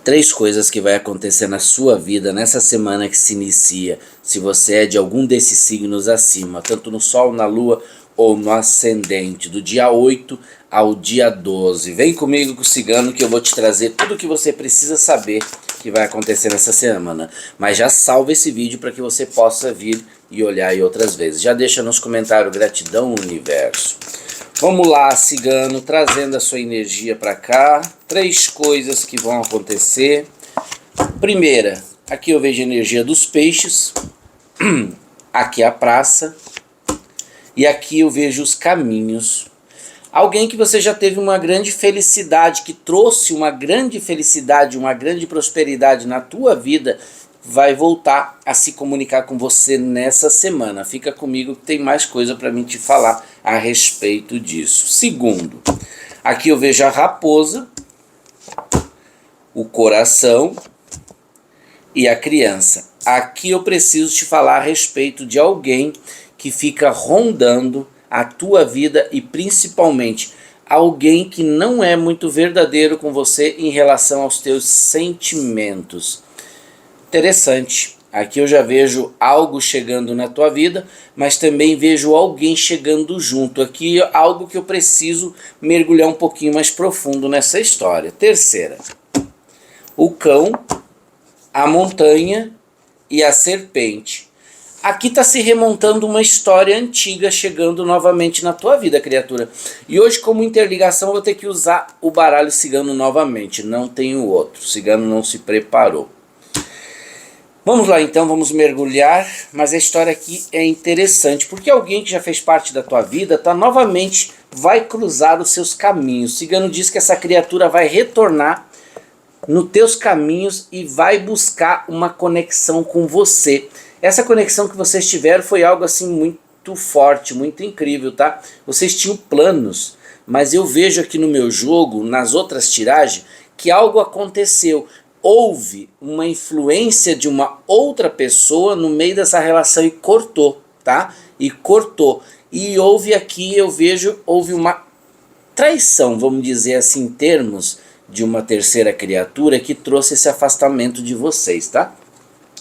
Três coisas que vai acontecer na sua vida nessa semana que se inicia, se você é de algum desses signos acima, tanto no Sol, na Lua ou no Ascendente, do dia 8 ao dia 12. Vem comigo com o Cigano que eu vou te trazer tudo o que você precisa saber que vai acontecer nessa semana. Mas já salva esse vídeo para que você possa vir e olhar aí outras vezes. Já deixa nos comentários, gratidão universo. Vamos lá, Cigano, trazendo a sua energia para cá. Três coisas que vão acontecer. Primeira, aqui eu vejo a energia dos peixes. Aqui a praça. E aqui eu vejo os caminhos. Alguém que você já teve uma grande felicidade, que trouxe uma grande felicidade, uma grande prosperidade na tua vida, vai voltar a se comunicar com você nessa semana. Fica comigo que tem mais coisa para mim te falar a respeito disso. Segundo, aqui eu vejo a raposa, o coração e a criança. Aqui eu preciso te falar a respeito de alguém que fica rondando a tua vida e principalmente alguém que não é muito verdadeiro com você em relação aos teus sentimentos. Interessante, aqui eu já vejo algo chegando na tua vida, mas também vejo alguém chegando junto. Aqui algo que eu preciso mergulhar um pouquinho mais profundo nessa história. Terceira, o cão, a montanha e a serpente. Aqui está se remontando uma história antiga chegando novamente na tua vida, criatura. E hoje, como interligação, eu vou ter que usar o baralho cigano novamente. Não tenho outro. O cigano não se preparou. Vamos lá então, vamos mergulhar. Mas a história aqui é interessante, porque alguém que já fez parte da tua vida novamente vai cruzar os seus caminhos. O cigano diz que essa criatura vai retornar nos teus caminhos e vai buscar uma conexão com você. Essa conexão que vocês tiveram foi algo assim muito forte, muito incrível, tá? Vocês tinham planos, mas eu vejo aqui no meu jogo, nas outras tiragens, que algo aconteceu. Houve uma influência de uma outra pessoa no meio dessa relação e cortou, tá? E cortou. E houve aqui, eu vejo, houve uma traição, vamos dizer assim, em termos de uma terceira criatura que trouxe esse afastamento de vocês, tá?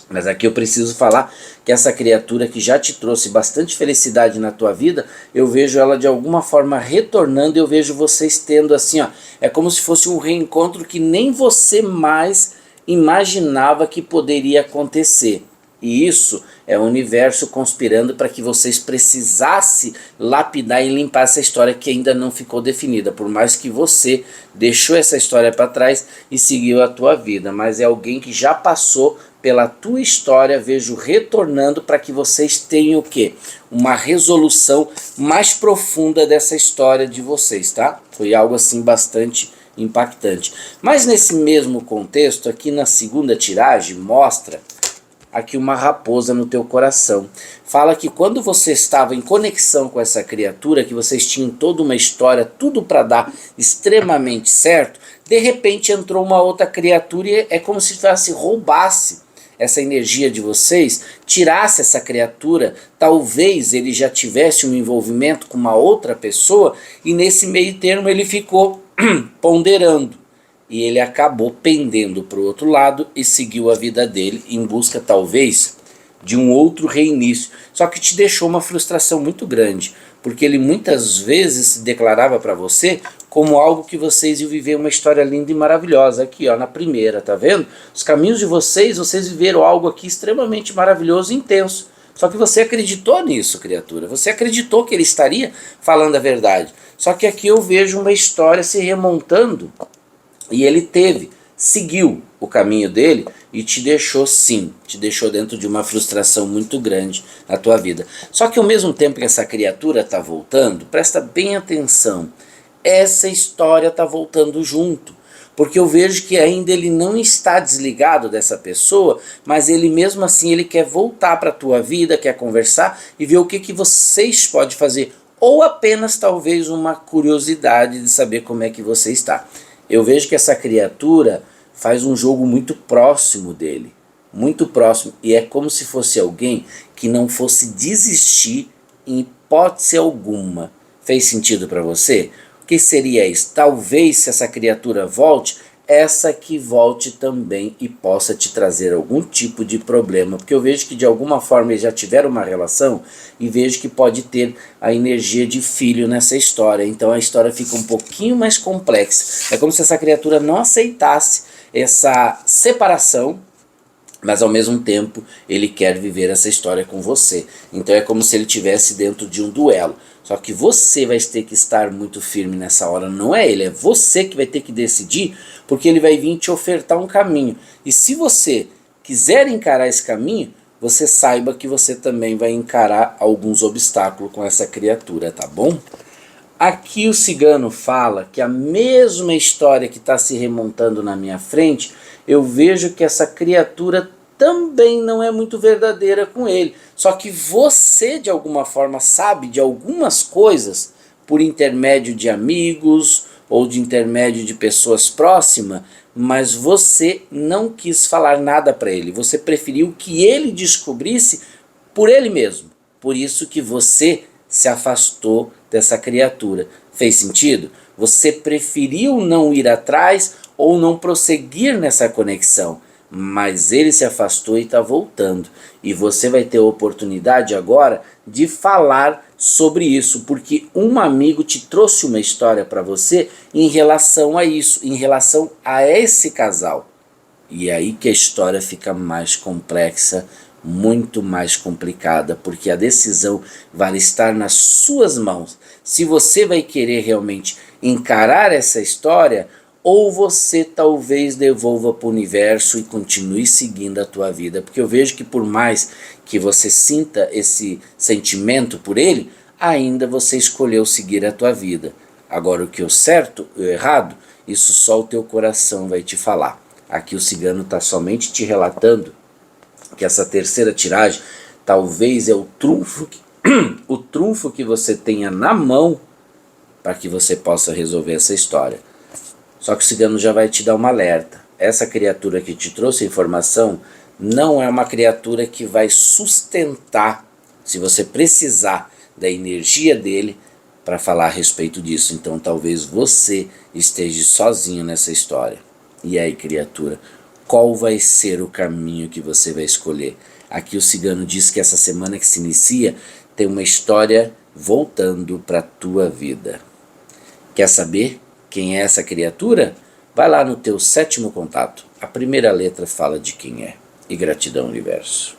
Mas aqui eu preciso falar que essa criatura que já te trouxe bastante felicidade na tua vida, eu vejo ela de alguma forma retornando, eu vejo vocês tendo assim, ó, é como se fosse um reencontro que nem você mais imaginava que poderia acontecer. E isso é o universo conspirando para que vocês precisassem lapidar e limpar essa história que ainda não ficou definida. Por mais que você deixou essa história para trás e seguiu a tua vida. Mas é alguém que já passou pela tua história, vejo retornando para que vocês tenham o quê? Uma resolução mais profunda dessa história de vocês, tá? Foi algo assim bastante impactante. Mas nesse mesmo contexto, aqui na segunda tiragem, mostra aqui uma raposa no teu coração. Fala que quando você estava em conexão com essa criatura, que vocês tinham toda uma história, tudo para dar extremamente certo, de repente entrou uma outra criatura e é como se roubasse essa energia de vocês, tirasse essa criatura, talvez ele já tivesse um envolvimento com uma outra pessoa e nesse meio termo ele ficou ponderando. E ele acabou pendendo para o outro lado e seguiu a vida dele em busca talvez de um outro reinício. Só que te deixou uma frustração muito grande, porque ele muitas vezes se declarava para você como algo que vocês iam viver uma história linda e maravilhosa. Aqui ó, na primeira, tá vendo? Os caminhos de vocês viveram algo aqui extremamente maravilhoso e intenso. Só que você acreditou nisso, criatura. Você acreditou que ele estaria falando a verdade. Só que aqui eu vejo uma história se remontando. E ele seguiu o caminho dele e te deixou sim, te deixou dentro de uma frustração muito grande na tua vida. Só que ao mesmo tempo que essa criatura está voltando, presta bem atenção, essa história está voltando junto. Porque eu vejo que ainda ele não está desligado dessa pessoa, mas ele mesmo assim ele quer voltar para a tua vida, quer conversar e ver o que vocês podem fazer. Ou apenas talvez uma curiosidade de saber como é que você está. Eu vejo que essa criatura faz um jogo muito próximo dele, muito próximo, e é como se fosse alguém que não fosse desistir em hipótese alguma. Fez sentido para você? O que seria isso? Talvez se essa criatura volte, essa que volte também e possa te trazer algum tipo de problema, porque eu vejo que de alguma forma eles já tiveram uma relação e vejo que pode ter a energia de filho nessa história, então a história fica um pouquinho mais complexa. É como se essa criatura não aceitasse essa separação, mas ao mesmo tempo ele quer viver essa história com você. Então é como se ele estivesse dentro de um duelo. Só que você vai ter que estar muito firme nessa hora, não é ele, é você que vai ter que decidir, porque ele vai vir te ofertar um caminho. E se você quiser encarar esse caminho, você saiba que você também vai encarar alguns obstáculos com essa criatura, tá bom? Aqui o cigano fala que a mesma história que está se remontando na minha frente, eu vejo que essa criatura também não é muito verdadeira com ele. Só que você, de alguma forma, sabe de algumas coisas por intermédio de amigos ou de intermédio de pessoas próximas, mas você não quis falar nada para ele. Você preferiu que ele descobrisse por ele mesmo. Por isso que você se afastou dessa criatura. Fez sentido? Você preferiu não ir atrás ou não prosseguir nessa conexão, mas ele se afastou e está voltando. E você vai ter a oportunidade agora de falar sobre isso, porque um amigo te trouxe uma história para você em relação a isso, em relação a esse casal. E aí que a história fica mais complexa, muito mais complicada, porque a decisão vai estar nas suas mãos. Se você vai querer realmente encarar essa história, ou você talvez devolva para o universo e continue seguindo a tua vida. Porque eu vejo que por mais que você sinta esse sentimento por ele, ainda você escolheu seguir a tua vida. Agora o que é o certo e o errado, isso só o teu coração vai te falar. Aqui o cigano está somente te relatando que essa terceira tiragem talvez é o trunfo o trunfo que você tenha na mão para que você possa resolver essa história. Só que o cigano já vai te dar uma alerta. Essa criatura que te trouxe a informação não é uma criatura que vai sustentar se você precisar da energia dele para falar a respeito disso. Então talvez você esteja sozinho nessa história. E aí, criatura, qual vai ser o caminho que você vai escolher? Aqui o cigano diz que essa semana que se inicia tem uma história voltando para a tua vida. Quer saber quem é essa criatura? Vai lá no teu 7º contato. A primeira letra fala de quem é. E gratidão, universo.